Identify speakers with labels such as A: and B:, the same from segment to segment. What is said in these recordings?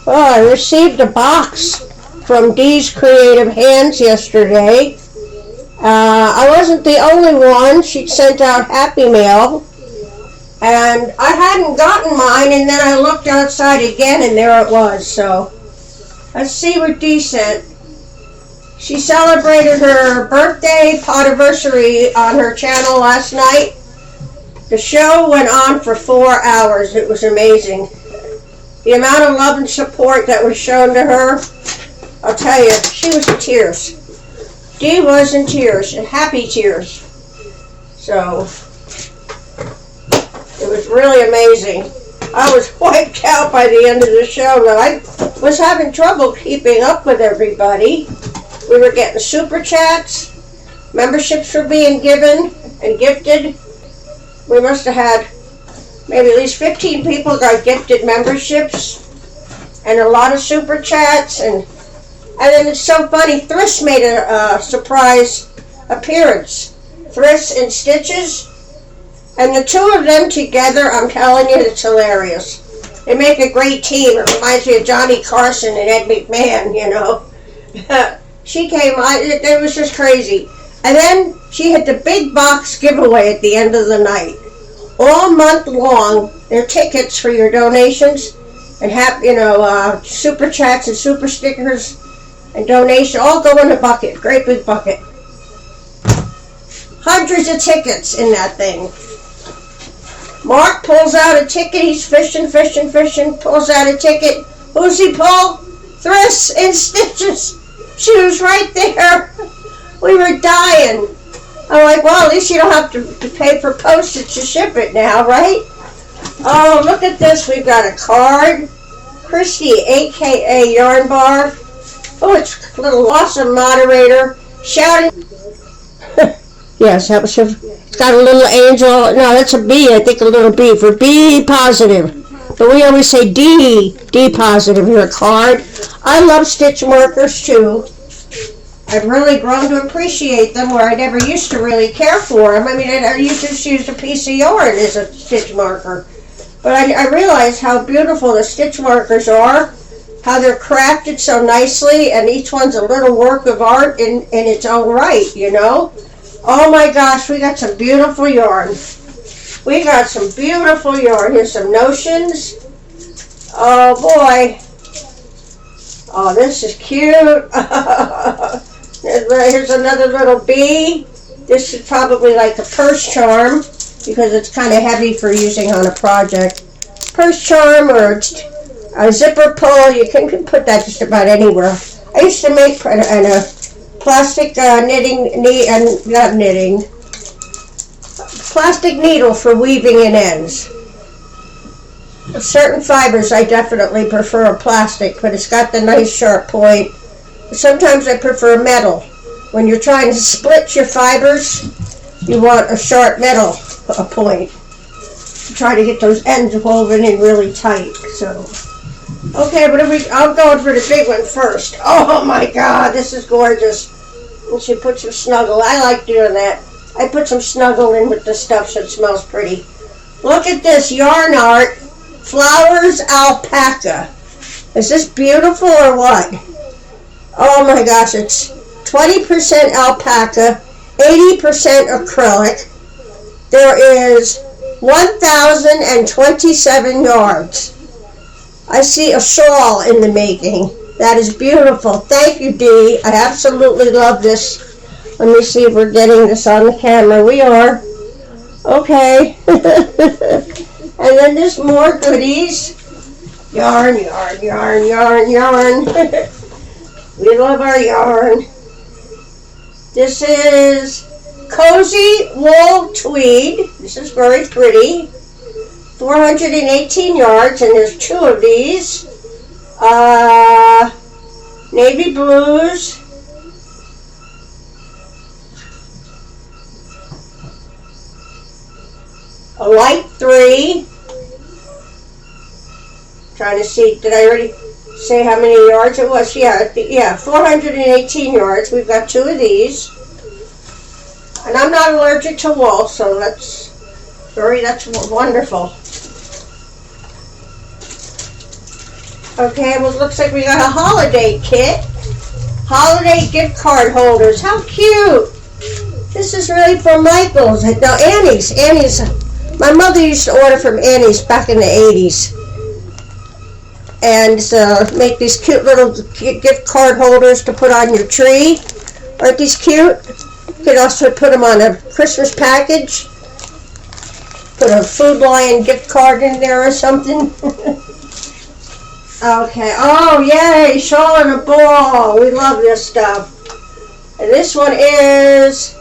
A: Well, I received a box from Dee's Creative Hands yesterday. I wasn't the only one. She sent out Happy Mail. And I hadn't gotten mine, and then I looked outside again, and there it was. So, let's see what Dee sent. She celebrated her birthday podiversary on her channel last night. The show went on for 4 hours. It was amazing. The amount of love and support that was shown to her, I'll tell you, she was in tears. Dee was in tears, and happy tears. So, it was really amazing. I was wiped out by the end of the show, though. I was having trouble keeping up with everybody. We were getting super chats. Memberships were being given and gifted. We must have had maybe at least 15 people got gifted memberships and a lot of super chats. And then it's so funny, Thriss made a surprise appearance. Thriss and Stitches. And the two of them together, I'm telling you, it's hilarious. They make a great team. It reminds me of Johnny Carson and Ed McMahon, you know. She came on, it was just crazy. And then she had the big box giveaway at the end of the night. All month long, there are tickets for your donations and have, super chats and super stickers and donations all go in a bucket, great big bucket. Hundreds of tickets in that thing. Mark pulls out a ticket. He's fishing, pulls out a ticket. Who's he pull? Thriss and Stitches. She was right there. We were dying. I'm like, well, at least you don't have to pay for postage to ship it now, right? Oh, look at this. We've got a card. Christy, a.k.a. Yarnbarf. Oh, it's a little awesome moderator. Shouting. Yes, that was her. It's got a little angel. No, that's a B. I think a little B for B positive. But we always say D positive here, a card. I love stitch markers too. I've really grown to appreciate them where I never used to really care for them. I mean, I just used a piece of yarn as a stitch marker. But I realized how beautiful the stitch markers are, how they're crafted so nicely, and each one's a little work of art in its own right, you know? Oh my gosh, we got some beautiful yarn. We got some beautiful yarn. Here's some notions. Oh boy. Oh, this is cute. Here's another little bee. This is probably like a purse charm because it's kind of heavy for using on a project. Purse charm or a zipper pull. You can put that just about anywhere. I used to make a plastic plastic needle for weaving in ends. Certain fibers I definitely prefer a plastic, but it's got the nice sharp point. Sometimes I prefer metal. When you're trying to split your fibers, you want a sharp metal point. Try to get those ends woven in really tight. So, okay, but I'm going for the big one first. Oh my God, this is gorgeous. And she put some snuggle. I like doing that. I put some snuggle in with the stuff so it smells pretty. Look at this yarn art. Flowers alpaca. Is this beautiful or what? Oh my gosh, it's 20% alpaca, 80% acrylic. There is 1,027 yards. I see a shawl in the making. That is beautiful. Thank you, Dee. I absolutely love this. Let me see if we're getting this on the camera. We are. Okay. And then there's more goodies. Yarn. We love our yarn. This is Cozy Wool Tweed. This is very pretty. 418 yards, and there's two of these. Navy blues. A light 3. Trying to see, did I already say how many yards it was? Yeah, 418 yards. We've got two of these. And I'm not allergic to wool, so that's wonderful. Okay, well, it looks like we got a holiday kit. Holiday gift card holders. How cute. This is really from Michael's. No, Annie's. My mother used to order from Annie's back in the 80s. And make these cute little gift card holders to put on your tree. Aren't these cute? You could also put them on a Christmas package. Put a Food Lion gift card in there or something. Okay. Oh, yay. Shawl and a ball. We love this stuff. And this one is...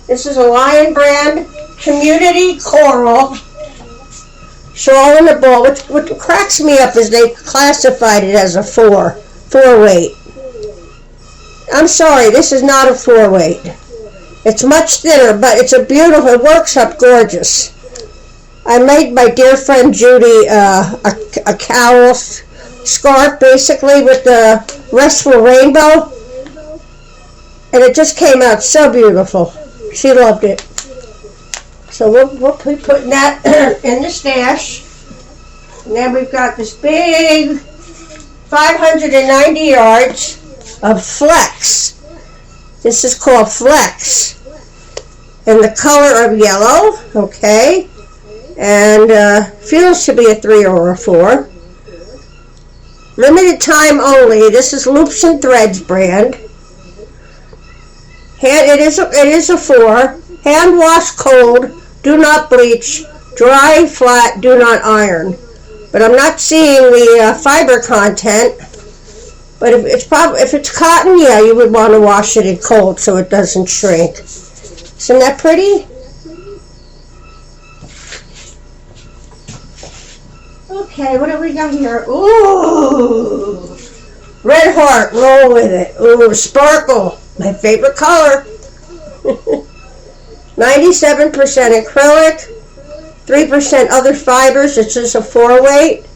A: This is a Lion brand Community Coral shawl and a ball. What cracks me up is they classified it as a 4-weight. I'm sorry, this is not a 4-weight. It's much thinner, but it's a beautiful, it works up gorgeous. I made my dear friend Judy a cowl scarf, basically, with the restful rainbow. And it just came out so beautiful. She loved it. So we'll be putting that in the stash. And then we've got this big 590 yards of flex. This is called flex. In the color of yellow, okay. And feels to be a 3 or a 4. Limited time only. This is Loops and Threads brand. It is a 4. Hand wash cold. Do not bleach. Dry flat. Do not iron. But I'm not seeing the fiber content. But if it's cotton, yeah, you would want to wash it in cold so it doesn't shrink. Isn't that pretty? Okay, what do we got here? Ooh! Red heart, roll with it. Ooh, sparkle. My favorite color. 97% acrylic, 3% other fibers. This is a 4-weight.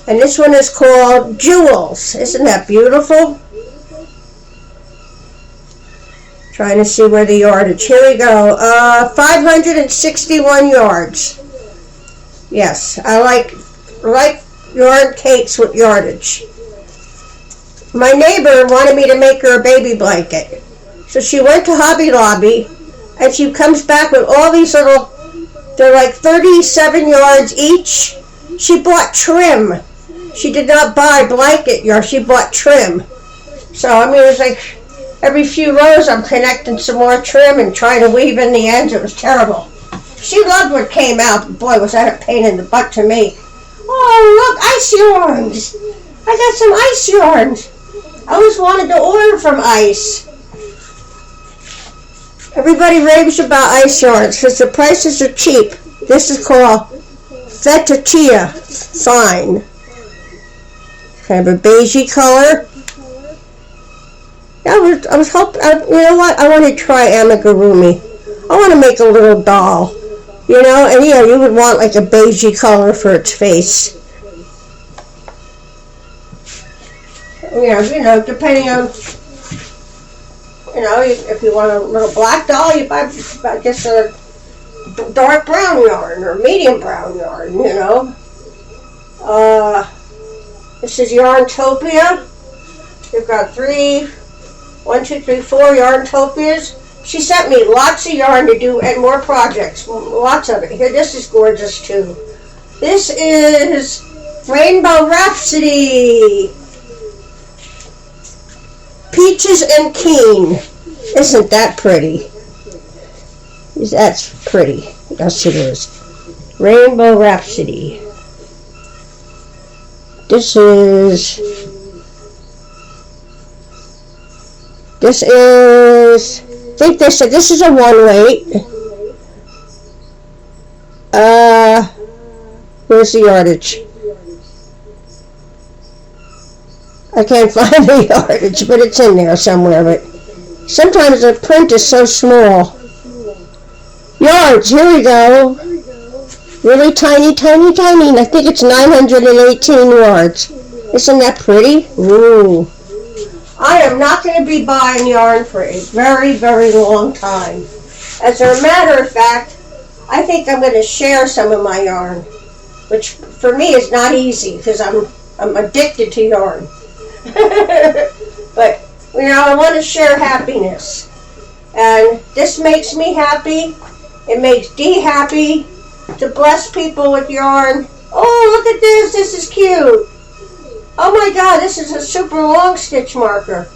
A: And this one is called Jewels. Isn't that beautiful? Trying to see where the yardage. Here we go. 561 yards. Yes, I like yarn cakes with yardage. My neighbor wanted me to make her a baby blanket. So she went to Hobby Lobby, and she comes back with all these little, they're like 37 yards each. She bought trim. She did not buy blanket yarn, she bought trim. So, I mean, it was like every few rows I'm connecting some more trim and trying to weave in the ends. It was terrible. She loved what came out, but boy, was that a pain in the butt to me. Oh, look, ice yarns. I got some ice yarns. I always wanted to order from Ice. Everybody raves about ice yarns because the prices are cheap. This is called Fettuccine Fine. Kind of a beigey color. I was hoping, you know what? I want to try amigurumi. I want to make a little doll. You know, and yeah, you would want like a beigey color for its face. Yeah, you know, depending on, you know, if you want a little black doll, you buy, I guess, a dark brown yarn or medium brown yarn, you know. This is Yarntopia. You've got 4 Yarntopias. She sent me lots of yarn to do and more projects, lots of it. Here, this is gorgeous too. This is Rainbow Rhapsody. Peaches and Keen. Isn't that pretty? That's pretty. Yes, it is. Rainbow Rhapsody. This is, I think they said this is a 1-weight. Where's the yardage? I can't find the yardage, but it's in there somewhere. But sometimes the print is so small. Yards, here we go. Really tiny, tiny, tiny. And I think it's 918 yards. Isn't that pretty? Ooh. I am not going to be buying yarn for a very, very long time. As a matter of fact, I think I'm going to share some of my yarn. which for me is not easy because I'm addicted to yarn. But I want to share happiness, and this makes me happy. It makes Dee happy to bless people with yarn. Oh, look at this! This is cute. Oh my God, this is a super long stitch marker.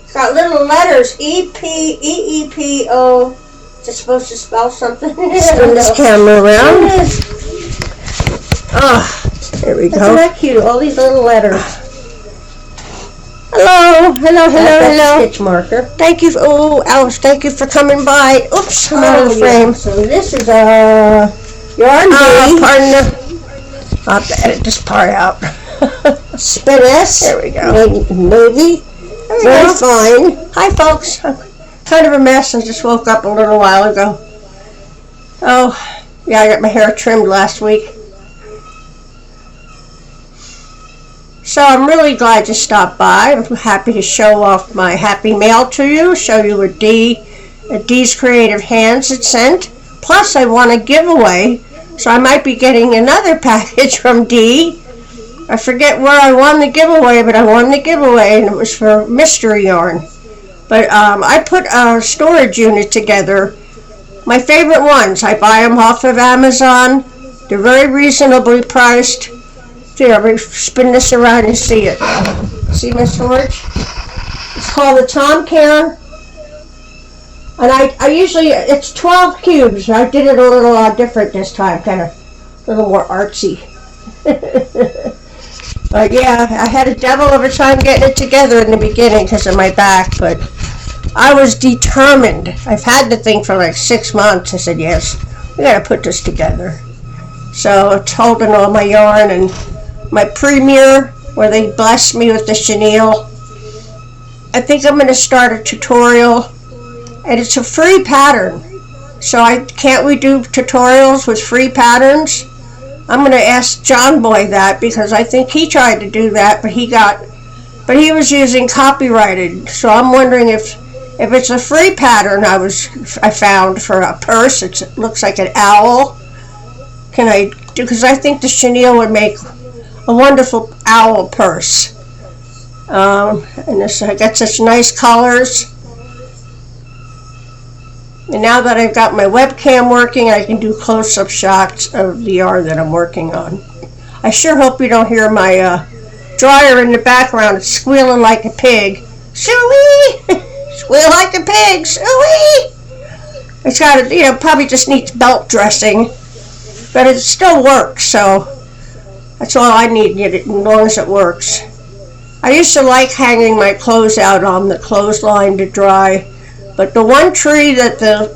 A: It's got little letters, E-P-E-E-P-O. Is it supposed to spell something?
B: Spin this camera around. Oh, there we go.
A: Isn't that cute? All these little letters.
B: Hello, hello, hello, hello.
A: Stitch marker.
B: Thank you. Oh, Alice, thank you for coming by. Oops, I'm out of the frame.
A: Yeah. So this is a yarn bee.
B: Pardon me. I'll have to edit this part out.
A: Spiness.
B: There we go.
A: Maybe. Very fine.
B: Hi, folks. I'm kind of a mess. I just woke up a little while ago. Oh, yeah, I got my hair trimmed last week. So I'm really glad you stopped by. I'm happy to show off my happy mail to you, show you what Dee's Creative Hands had sent. Plus, I won a giveaway, so I might be getting another package from Dee. I forget where I won the giveaway, but I won the giveaway, and it was for mystery yarn. But I put a storage unit together. My favorite ones. I buy them off of Amazon. They're very reasonably priced. Here, we spin this around and see it. See my storage? It's called the Tom Care. And I usually, it's 12 cubes. I did it a little different this time, kind of a little more artsy. But yeah, I had a devil of a time getting it together in the beginning because of my back, but I was determined. I've had the thing for like 6 months. I said, yes, we gotta put this together. So it's holding all my yarn and my Premier, where they blessed me with the chenille. I think I'm going to start a tutorial, and it's a free pattern. So can't we do tutorials with free patterns? I'm going to ask John Boy that, because I think he tried to do that, but he was using copyrighted. So I'm wondering if it's a free pattern I found for a purse. It looks like an owl. Can I do? Because I think the chenille would make a wonderful owl purse. And this, I got such nice colors. And now that I've got my webcam working, I can do close-up shots of the yarn that I'm working on. I sure hope you don't hear my dryer in the background. It's squealing like a pig. Suey! Squeal like a pig! Suey! It's got, probably just needs belt dressing. But it still works, so that's all I need, as long as it works. I used to like hanging my clothes out on the clothesline to dry, but the one tree that the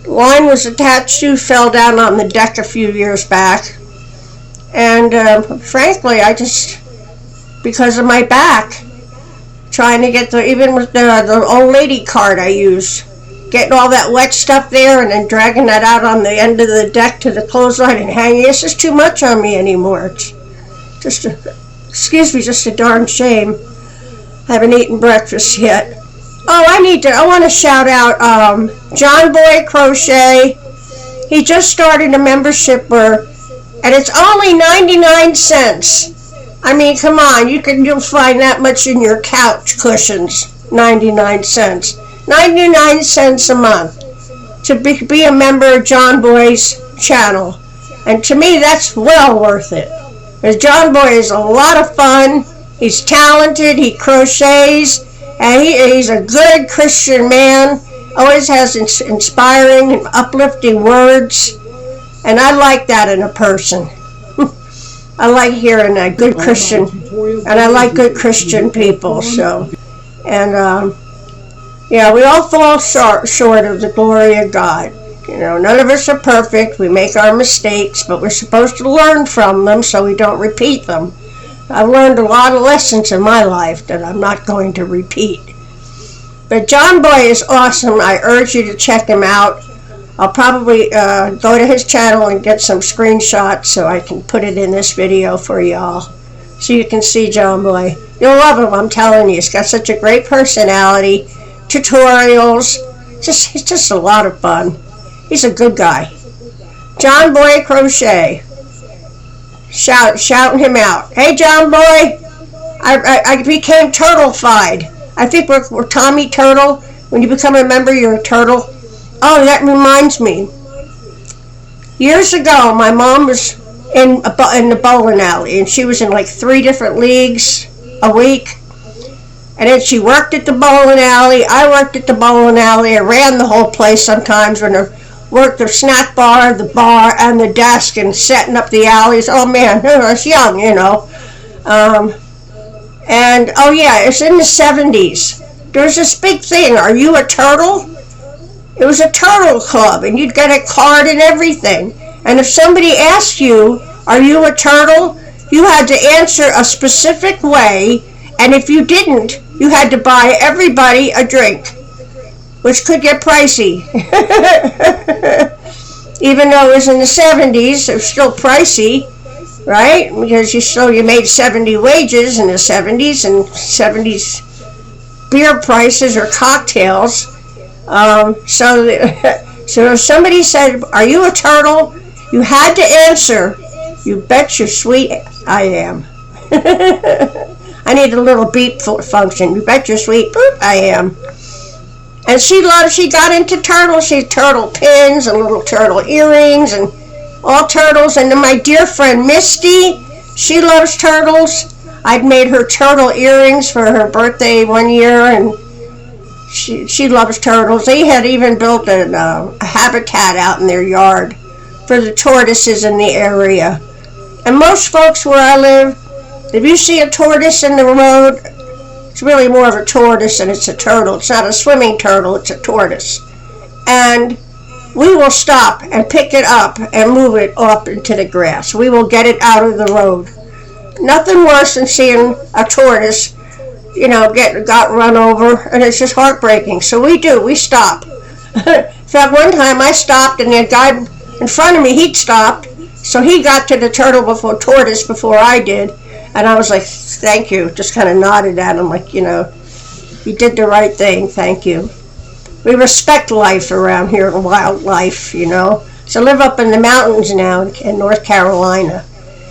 B: line was attached to fell down on the deck a few years back. And frankly, I just, because of my back, trying to get even with the old lady cart I use, getting all that wet stuff there and then dragging that out on the end of the deck to the clothesline and hanging. It's just too much on me anymore. It's just just a darn shame. I haven't eaten breakfast yet. Oh, I want to shout out John Boy Crochet. He just started a membership and it's only 99 cents. I mean, come on, you'll find that much in your couch cushions. 99 cents. 99 cents a month to be a member of John Boy's channel. And to me, that's well worth it. Because John Boy is a lot of fun. He's talented. He crochets. And he's a good Christian man. Always has inspiring and uplifting words. And I like that in a person. I like hearing a good Christian. And I like good Christian people. So, and yeah, we all fall short of the glory of God. None of us are perfect. We make our mistakes, but we're supposed to learn from them so we don't repeat them. I've learned a lot of lessons in my life that I'm not going to repeat. But John Boy is awesome. I urge you to check him out. I'll probably go to his channel and get some screenshots so I can put it in this video for y'all, so you can see John Boy. You'll love him, I'm telling you. He's got such a great personality. Tutorials. It's just a lot of fun. He's a good guy. John Boy Crochet. shouting him out. Hey, John Boy, I became turtle-fied. I think we're Tommy Turtle. When you become a member, you're a turtle. Oh, that reminds me. Years ago, my mom was in the bowling alley, and she was in like 3 different leagues a week. And then she worked at the bowling alley. I worked at the bowling alley. I ran the whole place sometimes when I worked the snack bar, the bar, and the desk, and setting up the alleys. Oh man, I was young, you know. And oh yeah, it's in the 70s. There was this big thing. Are you a turtle? It was a turtle club, and you'd get a card and everything. And if somebody asked you, are you a turtle? You had to answer a specific way, and if you didn't, you had to buy everybody a drink, which could get pricey. Even though it was in the 70s, it was still pricey, right? Because you made 70 wages in the 70s, and 70s beer prices or cocktails. So if somebody said, are you a turtle? You had to answer, you bet your sweet I am. I need a little beep function. You bet your sweet boop I am. And she got into turtles. She had turtle pins and little turtle earrings and all turtles. And then my dear friend Misty, she loves turtles. I'd made her turtle earrings for her birthday one year, and she loves turtles. They had even built a habitat out in their yard for the tortoises in the area. And most folks where I live, if you see a tortoise in the road, it's really more of a tortoise than it's a turtle. It's not a swimming turtle, it's a tortoise. And we will stop and pick it up and move it up into the grass. We will get it out of the road. Nothing worse than seeing a tortoise, got run over, and it's just heartbreaking. So we stop. In fact, one time I stopped, and the guy in front of me, he'd stopped, so he got to the tortoise before I did. And I was like, thank you. Just kind of nodded at him like, you did the right thing. Thank you. We respect life around here, wildlife, So I live up in the mountains now in North Carolina.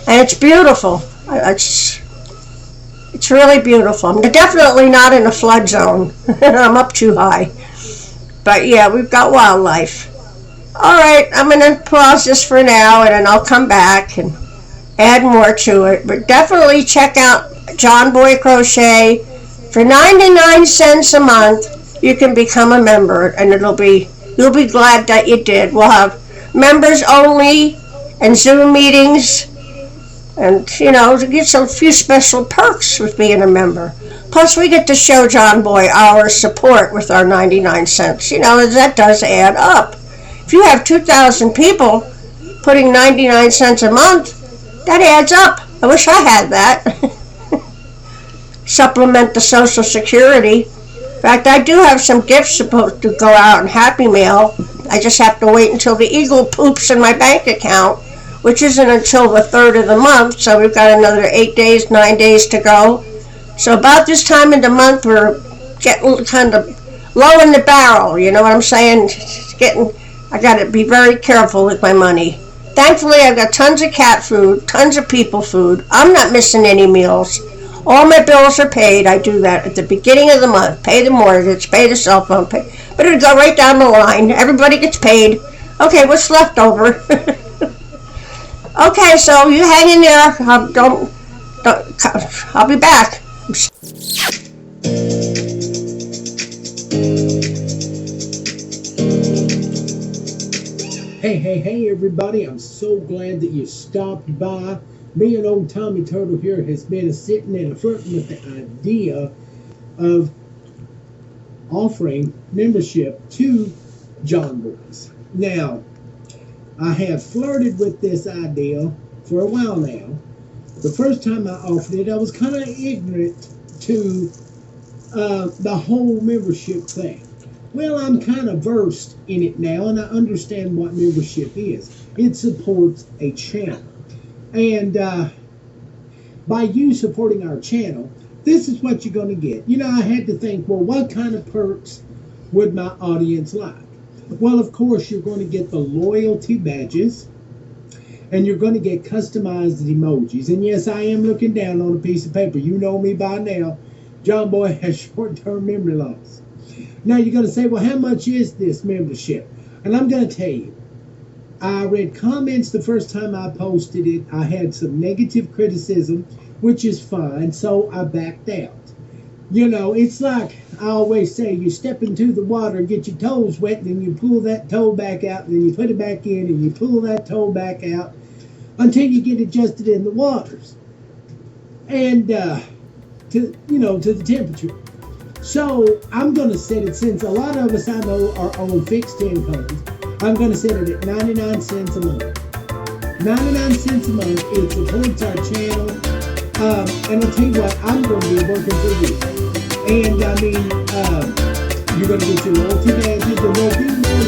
B: And it's beautiful. It's really beautiful. I'm definitely not in a flood zone. I'm up too high. But yeah, we've got wildlife. All right, I'm going to pause this for now, and then I'll come back and add more to it. But definitely check out John Boy Crochet. For 99 cents a month, you can become a member, and you'll be glad that you did. We'll have members only and Zoom meetings, and to get some few special perks with being a member. Plus, we get to show John Boy our support with our 99 cents. That does add up. If you have 2,000 people putting 99 cents a month, that adds up. I wish I had that. Supplement the Social Security. In fact, I do have some gifts supposed to go out in Happy Mail. I just have to wait until the eagle poops in my bank account, which isn't until the 3rd of the month, so we've got another 9 days to go. So about this time in the month, we're getting kind of low in the barrel, you know what I'm saying? I got to be very careful with my money. Thankfully, I've got tons of cat food, tons of people food. I'm not missing any meals. All my bills are paid. I do that at the beginning of the month. Pay the mortgage, pay the cell phone, but it'll go right down the line. Everybody gets paid. Okay, what's left over? Okay, so you hang in there. I'll be back.
C: Hey everybody, I'm so glad that you stopped by. Me and old Tommy Turtle here has been sitting and flirting with the idea of offering membership to John Boys. Now, I have flirted with this idea for a while now. The first time I offered it, I was kind of ignorant to the whole membership thing. Well, I'm kind of versed in it now, and I understand what membership is. It supports a channel. And by you supporting our channel, this is what you're going to get. I had to think, well, what kind of perks would my audience like? Well, of course, you're going to get the loyalty badges. and you're going to get customized emojis. And yes, I am looking down on a piece of paper. You know me by now. John Boy has short-term memory loss. Now you're going to say, well, how much is this membership? And I'm going to tell you, I read comments the first time I posted it. I had some negative criticism, which is fine, so I backed out. You know, it's like I always say, you step into the water and get your toes wet, and then you pull that toe back out, and then you put it back in, and you pull that toe back out until you get adjusted in the waters. And, to the temperature. So I'm going to set it, since a lot of us I know are on fixed incomes, I'm going to set it at 99 cents a month. 99 cents a month, it supports our channel. And I'll tell you what, I'm going to be working for you. And I mean, you're going to get your loyalty badges. There will be more